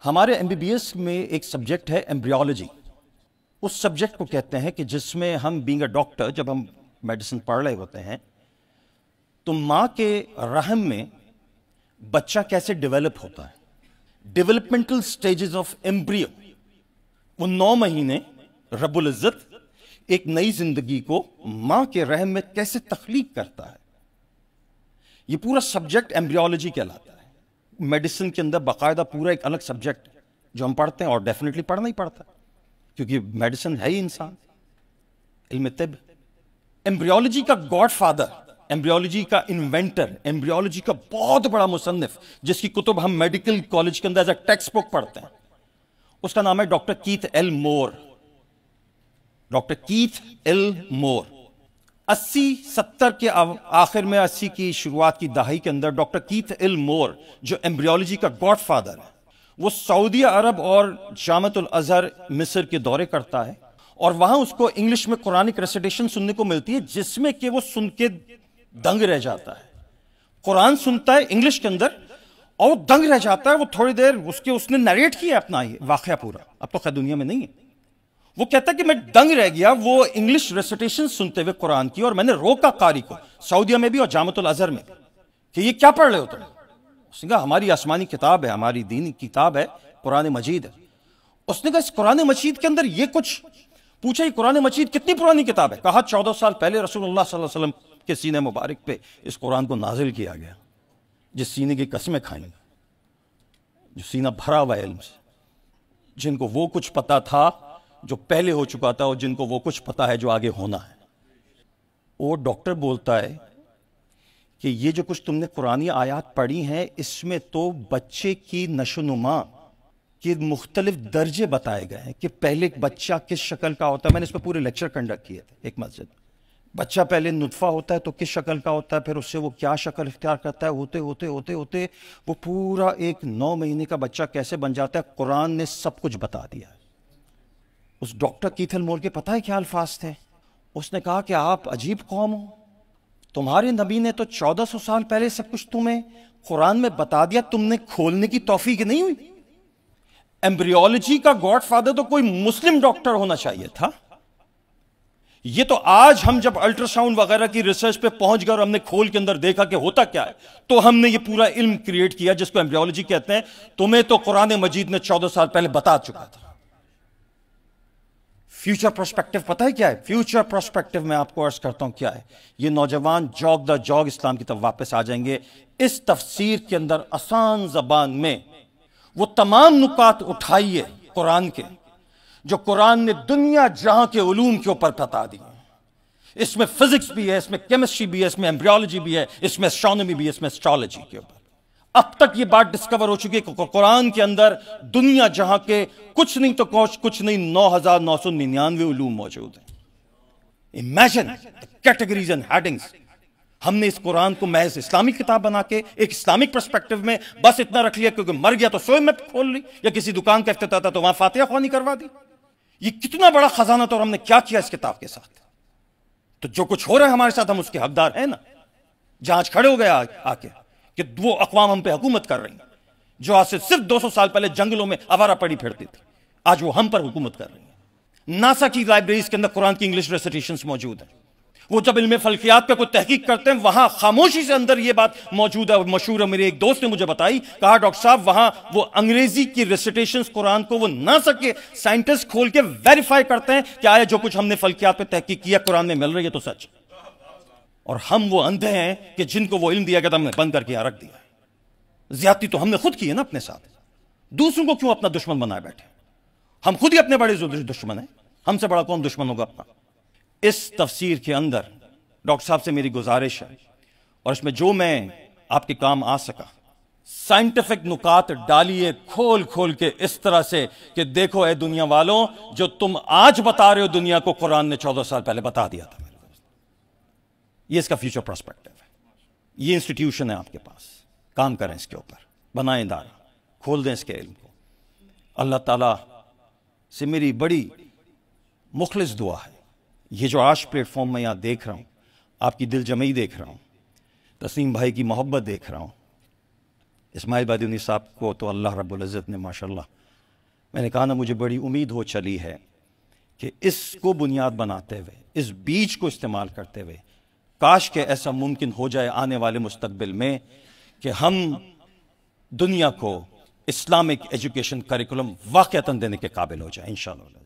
ہمارے M B B S میں ایک سبجیکٹ ہے ایمبریولوجی. اس سبجیکٹ کو کہتے ہیں کہ جس میں ہم بینگ اے ڈاکٹر جب ہم میڈیسن پڑھ رہے ہوتے ہیں تو ماں کے رحم میں بچہ کیسے ڈیولپ ہوتا ہے. ڈیولپمنٹل سٹیجز آف ایمبریو، وہ 9 مہینے رب العزت ایک نئی زندگی کو ماں کے رحم میں کیسے تخلیق کرتا ہے. یہ پورا سبجیکٹ ایمبریولوجی کہلاتا ہے. میڈیسن کے اندر باقاعدہ پورا ایک الگ سبجیکٹ جو ہم پڑھتے ہیں، اور ڈیفینیٹلی پڑھنا ہی پڑتا ہے کیونکہ میڈیسن ہے ہی انسان، علم طب. ایمبریولوجی کا گاڈ فادر، ایمبریولوجی کا انوینٹر، ایمبریولوجی کا بہت بڑا مصنف جس کی کتب ہم میڈیکل کالج کے اندر ایز اے ٹیکسٹ بک پڑھتے ہیں، اس کا نام ہے ڈاکٹر کیتھ ایل مور. ڈاکٹر کیتھ ایل مور 80-70 کے آخر میں، 80 کی شروعات کی دہائی کے اندر ڈاکٹر کیتھ ایل مور جو ایمبریولوجی کا گاڈ فادر ہے، وہ سعودی عرب اور جامعۃ الازہر مصر کے دورے کرتا ہے، اور وہاں اس کو انگلش میں قرآنک ریسیٹیشن سننے کو ملتی ہے جس میں کہ وہ سن کے دنگ رہ جاتا ہے. قرآن سنتا ہے انگلش کے اندر اور وہ دنگ رہ جاتا ہے. وہ تھوڑی دیر اس نے نیریٹ کیا اپنا یہ واقعہ پورا، اب تو خیر دنیا میں نہیں ہے. وہ کہتا ہے کہ میں دنگ رہ گیا وہ انگلش ریسیٹیشن سنتے ہوئے قرآن کی، اور میں نے روکا قاری کو سعودیہ میں بھی اور جامعۃ الازہر میں کہ یہ کیا پڑھ رہے ہو تم. اس نے کہا ہماری آسمانی کتاب ہے، ہماری دینی کتاب ہے، قرآن مجید ہے. اس نے کہا اس قرآن مجید کے اندر یہ کچھ پوچھا، یہ قرآن مجید کتنی پرانی کتاب ہے؟ کہا 14 سال پہلے رسول اللہ صلی اللہ علیہ وسلم کے سینے مبارک پہ اس قرآن کو نازل کیا گیا. جس سینے کی قسمیں کھائیں گے، جو سینہ بھرا ہوا ہے علم سے، جن کو وہ کچھ پتا تھا جو پہلے ہو چکا تھا، اور جن کو وہ کچھ پتا ہے جو آگے ہونا ہے. وہ ڈاکٹر بولتا ہے کہ یہ جو کچھ تم نے قرآنی آیات پڑھی ہیں اس میں تو بچے کی نشو و نما کے مختلف درجے بتائے گئے ہیں کہ پہلے ایک بچہ کس شکل کا ہوتا ہے. میں نے اس پہ پورے لیکچر کنڈکٹ کیے تھے ایک مسجد. بچہ پہلے نطفہ ہوتا ہے تو کس شکل کا ہوتا ہے، پھر اس سے وہ کیا شکل اختیار کرتا ہے، ہوتے ہوتے ہوتے ہوتے وہ پورا ایک 9 مہینے کا بچہ کیسے بن جاتا ہے. قرآن نے سب کچھ بتا دیا ہے. اس ڈاکٹر کیتھ ایل مور کے پتہ ہے کیا الفاظ تھے؟ اس نے کہا کہ آپ عجیب قوم ہو، تمہارے نبی نے تو 1400 سال پہلے سب کچھ تمہیں قرآن میں بتا دیا، تم نے کھولنے کی توفیق نہیں ہوئی. ایمبریولوجی کا گاڈ فادر تو کوئی مسلم ڈاکٹر ہونا چاہیے تھا. یہ تو آج ہم جب الٹرا ساؤنڈ وغیرہ کی ریسرچ پہ پہنچ گئے اور ہم نے کھول کے اندر دیکھا کہ ہوتا کیا ہے، تو ہم نے یہ پورا علم کریٹ کیا جس کو ایمبریولوجی کہتے ہیں. تمہیں تو قرآن مجید نے 14 سال پہلے بتا چکا تھا. فیوچر پرسپیکٹو پتہ ہے کیا ہے؟ فیوچر پرسپیکٹو میں آپ کو عرض کرتا ہوں کیا ہے. یہ نوجوان جوگ دا جوگ اسلام کی طرف واپس آ جائیں گے. اس تفسیر کے اندر آسان زبان میں وہ تمام نکات اٹھائیے قرآن کے جو قرآن نے دنیا جہاں کے علوم کے اوپر بتا دی. اس میں فزکس بھی ہے، اس میں کیمسٹری بھی ہے، اس میں ایمبریولوجی بھی ہے، اس میں اسٹرانومی بھی ہے، اس میں اسٹرالوجی کے اوپر. اب تک یہ بات ڈسکور ہو چکی ہے کہ قرآن کے اندر دنیا جہاں کے کچھ نہیں تو کچھ نہیں 9999 علوم موجود ہیں. Imagine categories and headings. ہم نے اس قرآن کو محض اسلامی کتاب بنا کے ایک اسلامک پرسپیکٹو میں بس اتنا رکھ لیا کیونکہ مر گیا تو سوئے میں کھول لی، یا کسی دکان کا افتتاح تھا تو وہاں فاتحہ خوانی کروا دی. یہ کتنا بڑا خزانہ تھا اور ہم نے کیا کیا اس کتاب کے ساتھ. تو جو کچھ ہو رہا ہے ہمارے ساتھ ہم اس کے حقدار ہیں نا. جہاں کھڑے ہو گئے آ کے کہ وہ اقوام ہم پہ حکومت کر رہی ہیں جو آج سے صرف 200 سال پہلے جنگلوں میں آوارہ پڑی پھرتی تھی، آج وہ ہم پر حکومت کر رہی ہیں. ناسا کی لائبریریز کے اندر قرآن کی انگلش ریسیٹیشنز موجود ہیں. وہ جب علم فلکیات پہ کوئی تحقیق کرتے ہیں وہاں خاموشی سے اندر یہ بات موجود ہے. مشہور ہے، میرے ایک دوست نے مجھے بتائی، کہا ڈاکٹر صاحب وہاں وہ انگریزی کی ریسیٹیشنز قرآن کو وہ ناسا کے سائنٹسٹ کھول کے ویریفائی کرتے ہیں کہ آیا جو کچھ ہم نے فلکیات پہ تحقیق کیا قرآن میں مل رہی ہے تو سچ. اور ہم وہ اندھے ہیں کہ جن کو وہ علم دیا گیا تھا ہم نے بند کر کے یہاں رکھ دیا. زیادتی تو ہم نے خود کی ہے نا اپنے ساتھ. دوسروں کو کیوں اپنا دشمن بنائے بیٹھے؟ ہم خود ہی اپنے بڑے دشمن ہیں. ہم سے بڑا کون دشمن ہوگا اپنا؟ اس تفسیر کے اندر ڈاکٹر صاحب سے میری گزارش ہے، اور اس میں جو میں آپ کے کام آ سکا، سائنٹیفک نکات ڈالیے کھول کھول کے اس طرح سے کہ دیکھو اے دنیا والوں، جو تم آج بتا رہے ہو دنیا کو قرآن نے 14 سال پہلے بتا دیا تھا. یہ اس کا فیوچر پرسپیکٹو ہے. یہ انسٹیٹیوشن ہے آپ کے پاس، کام کریں اس کے اوپر، بنائیں ادارہ، کھول دیں اس کے علم کو. اللہ تعالیٰ سے میری بڑی مخلص دعا ہے، یہ جو آج پلیٹ فارم میں یہاں دیکھ رہا ہوں، آپ کی دل جمعی دیکھ رہا ہوں، تسلیم بھائی کی محبت دیکھ رہا ہوں، اسماعیل بادونی صاحب کو تو اللہ رب العزت نے ماشاءاللہ، میں نے کہا نا مجھے بڑی امید ہو چلی ہے کہ اس کو بنیاد بناتے ہوئے، اس بیج کو استعمال کرتے ہوئے، کاش کہ ایسا ممکن ہو جائے آنے والے مستقبل میں کہ ہم دنیا کو اسلامک ایجوکیشن کریکولم واقعتاً دینے کے قابل ہو جائیں انشاءاللہ۔